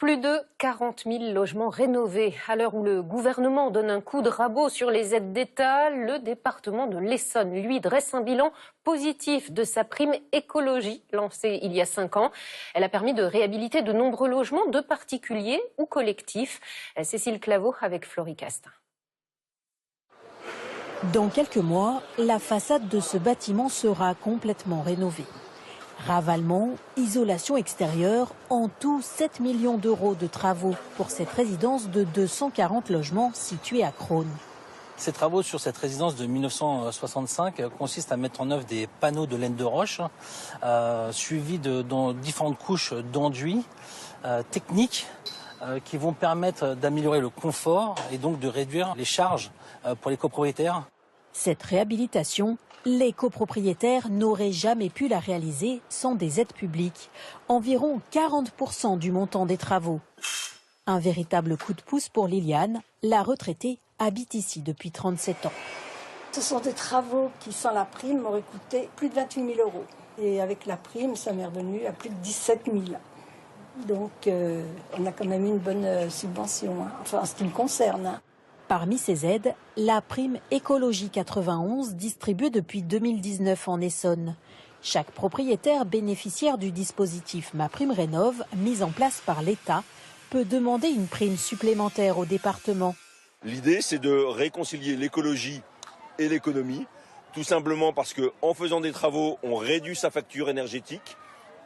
Plus de 40 000 logements rénovés. À l'heure où le gouvernement donne un coup de rabot sur les aides d'État, le département de l'Essonne, lui, dresse un bilan positif de sa prime écologie lancée il y a 5 ans. Elle a permis de réhabiliter de nombreux logements de particuliers ou collectifs. Cécile Claveau avec Florie Castin. Dans quelques mois, la façade de ce bâtiment sera complètement rénovée. Ravalement, isolation extérieure, en tout 7 millions d'euros de travaux pour cette résidence de 240 logements située à Crosne. Ces travaux sur cette résidence de 1965 consistent à mettre en œuvre des panneaux de laine de roche suivis de différentes couches d'enduit techniques qui vont permettre d'améliorer le confort et donc de réduire les charges pour les copropriétaires. Cette réhabilitation, les copropriétaires n'auraient jamais pu la réaliser sans des aides publiques. Environ 40% du montant des travaux. Un véritable coup de pouce pour Liliane, la retraitée habite ici depuis 37 ans. Ce sont des travaux qui, sans la prime, m'auraient coûté plus de 28 000 euros. Et avec la prime, ça m'est revenu à plus de 17 000. Donc, on a quand même une bonne subvention, enfin, en ce qui me concerne. Parmi ces aides, la prime écologie 91 distribuée depuis 2019 en Essonne. Chaque propriétaire bénéficiaire du dispositif MaPrimeRénov', mis en place par l'État, peut demander une prime supplémentaire au département. L'idée, c'est de réconcilier l'écologie et l'économie, tout simplement parce qu'en faisant des travaux, on réduit sa facture énergétique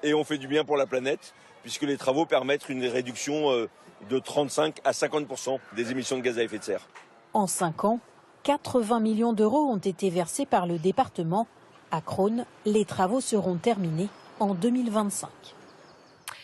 et on fait du bien pour la planète, puisque les travaux permettent une réduction de 35 à 50% des émissions de gaz à effet de serre. En 5 ans, 80 millions d'euros ont été versés par le département. À Crosne, les travaux seront terminés en 2025.